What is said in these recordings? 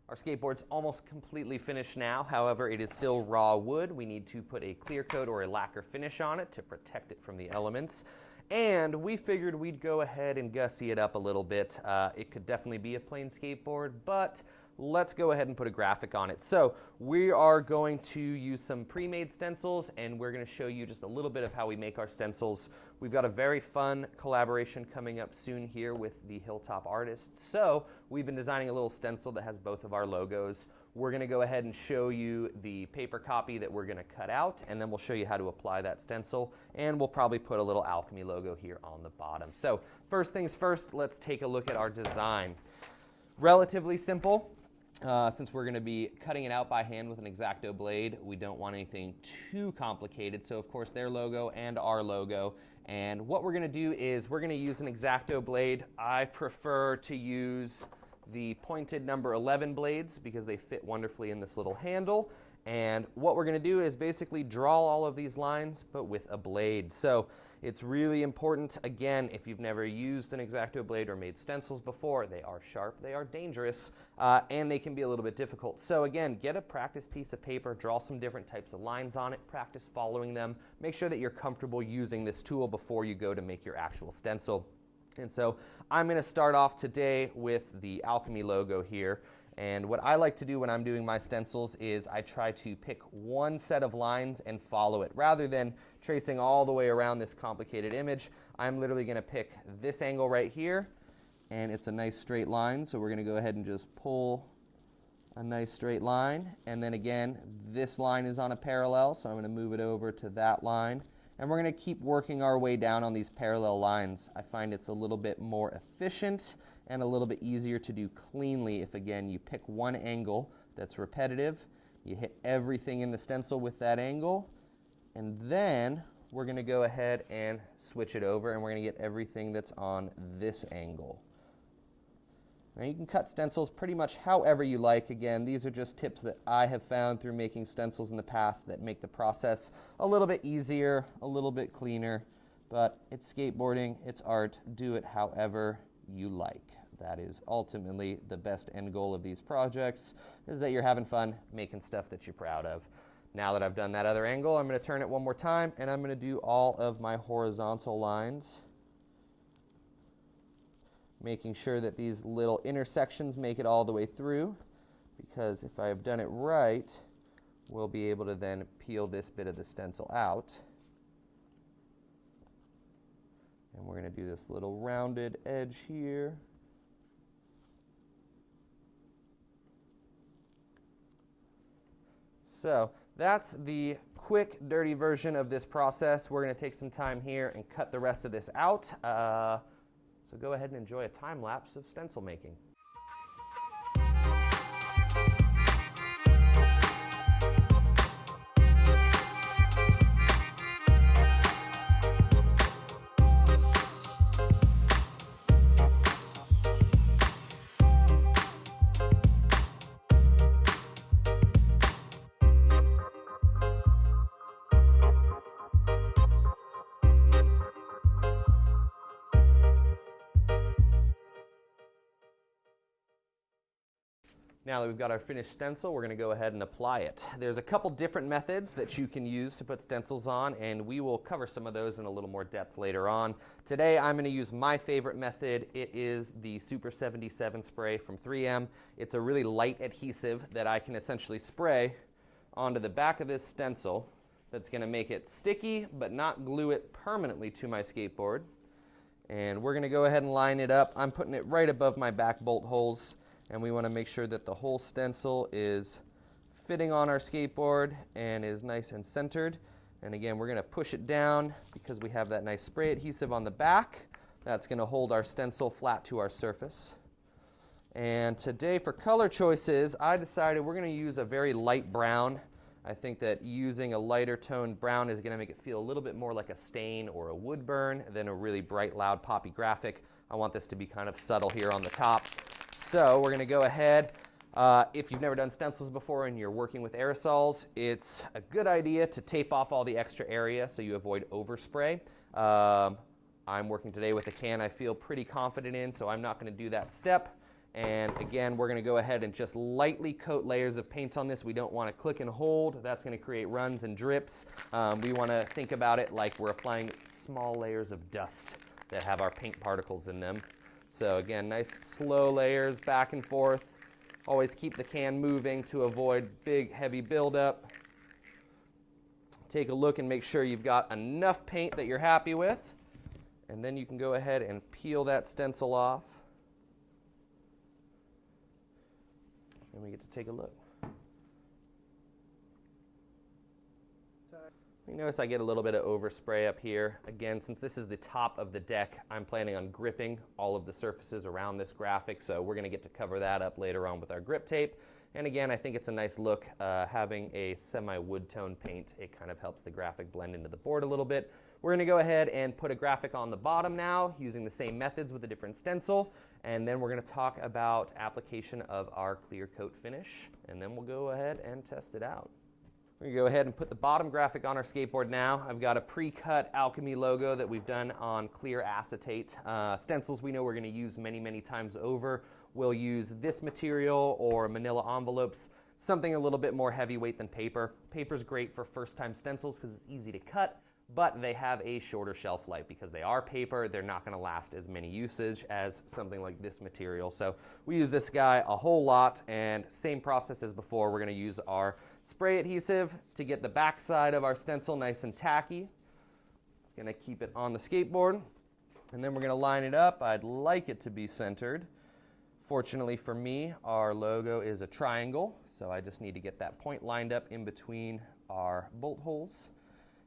Our skateboard's almost completely finished now. However, it is still raw wood. We need to put a clear coat or a lacquer finish on it to protect it from the elements. And we figured we'd go ahead and gussy it up a little bit. It could definitely be a plain skateboard, but let's go ahead and put a graphic on it. So we are going to use some pre-made stencils, and we're going to show you just a little bit of how we make our stencils. We've got a very fun collaboration coming up soon here with the Hilltop artists. So we've been designing a little stencil that has both of our logos. We're going to go ahead and show you the paper copy that we're going to cut out, and then we'll show you how to apply that stencil, and we'll probably put a little Alchemy logo here on the bottom. So first things first, let's take a look at our design. Relatively simple. Since we're going to be cutting it out by hand with an X-Acto blade, we don't want anything too complicated. So of course their logo and our logo. And what we're going to do is we're going to use an X-Acto blade. I prefer to use the pointed number 11 blades because they fit wonderfully in this little handle. And what we're going to do is basically draw all of these lines, but with a blade. So it's really important, again, if you've never used an X-Acto blade or made stencils before, they are sharp, they are dangerous, and they can be a little bit difficult. So again, get a practice piece of paper, draw some different types of lines on it, practice following them, make sure that you're comfortable using this tool before you go to make your actual stencil. And so I'm going to start off today with the Alchemy logo here. And what I like to do when I'm doing my stencils is I try to pick one set of lines and follow it. Rather than tracing all the way around this complicated image, I'm literally going to pick this angle right here, and it's a nice straight line. So we're going to go ahead and just pull a nice straight line. And then again, this line is on a parallel, so I'm going to move it over to that line. And we're going to keep working our way down on these parallel lines. I find it's a little bit more efficient and a little bit easier to do cleanly if, again, you pick one angle that's repetitive, you hit everything in the stencil with that angle, and then we're going to go ahead and switch it over, and we're going to get everything that's on this angle. Now you can cut stencils pretty much however you like. Again, these are just tips that I have found through making stencils in the past that make the process a little bit easier, a little bit cleaner, but it's skateboarding, it's art, do it however you like. That is ultimately the best end goal of these projects, is that you're having fun making stuff that you're proud of. Now that I've done that other angle, I'm going to turn it one more time, and I'm going to do all of my horizontal lines, making sure that these little intersections make it all the way through, because if I've done it right, we'll be able to then peel this bit of the stencil out. And we're going to do this little rounded edge here. So that's the quick, dirty version of this process. We're going to take some time here and cut the rest of this out. So go ahead and enjoy a time lapse of stencil making. Now that we've got our finished stencil, we're going to go ahead and apply it. There's a couple different methods that you can use to put stencils on, and we will cover some of those in a little more depth later on. Today I'm going to use my favorite method. It is the Super 77 spray from 3M. It's a really light adhesive that I can essentially spray onto the back of this stencil that's going to make it sticky but not glue it permanently to my skateboard. And we're going to go ahead and line it up. I'm putting it right above my back bolt holes. And we want to make sure that the whole stencil is fitting on our skateboard and is nice and centered. And again, we're going to push it down because we have that nice spray adhesive on the back. That's going to hold our stencil flat to our surface. And today for color choices, I decided we're going to use a very light brown. I think that using a lighter toned brown is going to make it feel a little bit more like a stain or a wood burn than a really bright, loud, poppy graphic. I want this to be kind of subtle here on the top. So we're going to go ahead. If you've never done stencils before and you're working with aerosols, it's a good idea to tape off all the extra area so you avoid overspray. I'm working today with a can I feel pretty confident in, so I'm not going to do that step. And again, we're going to go ahead and just lightly coat layers of paint on this. We don't want to click and hold. That's going to create runs and drips. We want to think about it like we're applying small layers of dust that have our paint particles in them. So again, nice slow layers back and forth. Always keep the can moving to avoid big, heavy buildup. Take a look and make sure you've got enough paint that you're happy with. And then you can go ahead and peel that stencil off. And we get to take a look. You notice I get a little bit of overspray up here. Again, since this is the top of the deck, I'm planning on gripping all of the surfaces around this graphic, so we're going to get to cover that up later on with our grip tape. And again, I think it's a nice look having a semi-wood tone paint. It kind of helps the graphic blend into the board a little bit. We're going to go ahead and put a graphic on the bottom now using the same methods with a different stencil. And then we're going to talk about application of our clear coat finish. And then we'll go ahead and test it out. We're going to go ahead and put the bottom graphic on our skateboard now. I've got a pre-cut Alchemy logo that we've done on clear acetate. Stencils we know we're going to use many, many times over. We'll use this material or manila envelopes, something a little bit more heavyweight than paper. Paper's great for first-time stencils because it's easy to cut, but they have a shorter shelf life because they are paper. They're not going to last as many usage as something like this material. So we use this guy a whole lot, and same process as before. We're going to use our spray adhesive to get the back side of our stencil nice and tacky. It's going to keep it on the skateboard, and then we're going to line it up. I'd like it to be centered. Fortunately for me, our logo is a triangle, so I just need to get that point lined up in between our bolt holes.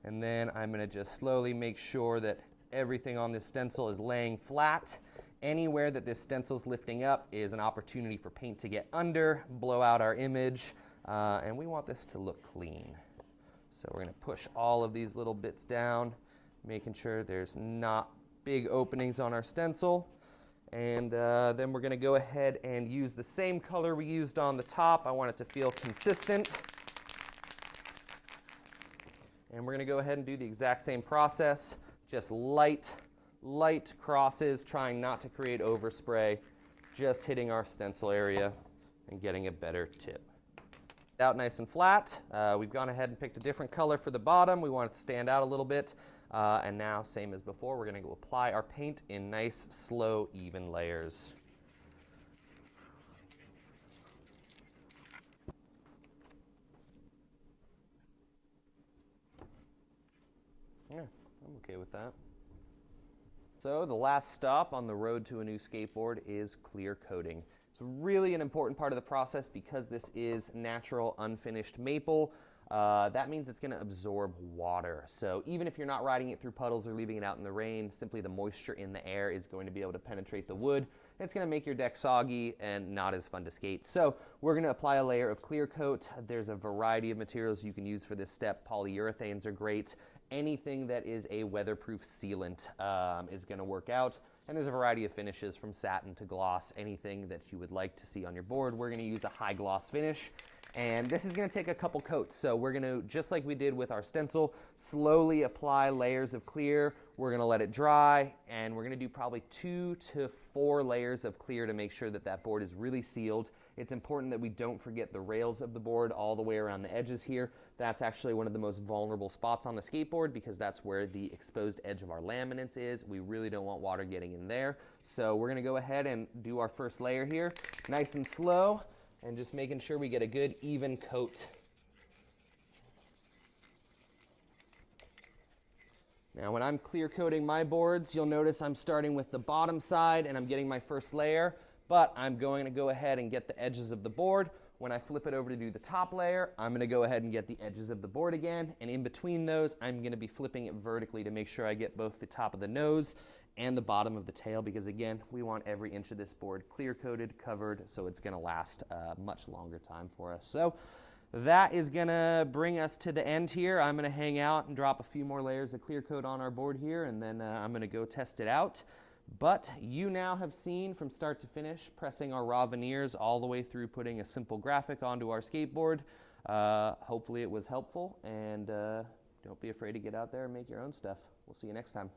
And then I'm going to just slowly make sure that everything on this stencil is laying flat. Anywhere that this stencil is lifting up is an opportunity for paint to get under, blow out our image, and we want this to look clean. So we're going to push all of these little bits down, making sure there's not big openings on our stencil. And then we're going to go ahead and use the same color we used on the top. I want it to feel consistent. And we're going to go ahead and do the exact same process, just light crosses, trying not to create overspray, just hitting our stencil area and getting a better tip. Out nice and flat. We've gone ahead and picked a different color for the bottom. We want it to stand out a little bit. And now, same as before, we're going to go apply our paint in nice, slow, even layers. Yeah, I'm okay with that. So the last stop on the road to a new skateboard is clear coating. It's really an important part of the process because this is natural unfinished maple. That means it's going to absorb water. So even if you're not riding it through puddles or leaving it out in the rain, simply the moisture in the air is going to be able to penetrate the wood. It's going to make your deck soggy and not as fun to skate. So we're going to apply a layer of clear coat. There's a variety of materials you can use for this step. Polyurethanes are great. Anything that is a weatherproof sealant is going to work out. And there's a variety of finishes from satin to gloss, anything that you would like to see on your board. We're going to use a high gloss finish. And this is going to take a couple coats. So we're going to, just like we did with our stencil, slowly apply layers of clear. We're going to let it dry, and we're going to do probably 2 to 4 layers of clear to make sure that that board is really sealed. It's important that we don't forget the rails of the board all the way around the edges here. That's actually one of the most vulnerable spots on the skateboard because that's where the exposed edge of our laminates is. We really don't want water getting in there. So we're going to go ahead and do our first layer here, nice and slow, and just making sure we get a good even coat. Now when I'm clear coating my boards, you'll notice I'm starting with the bottom side and I'm getting my first layer, but I'm going to go ahead and get the edges of the board. When I flip it over to do the top layer, I'm going to go ahead and get the edges of the board again, and in between those, I'm going to be flipping it vertically to make sure I get both the top of the nose and the bottom of the tail, because again, we want every inch of this board clear coated, covered, so it's going to last a much longer time for us. So that is going to bring us to the end here. I'm going to hang out and drop a few more layers of clear coat on our board here, and then I'm going to go test it out. But you now have seen from start to finish, pressing our raw veneers all the way through putting a simple graphic onto our skateboard. Hopefully it was helpful, and don't be afraid to get out there and make your own stuff. We'll see you next time.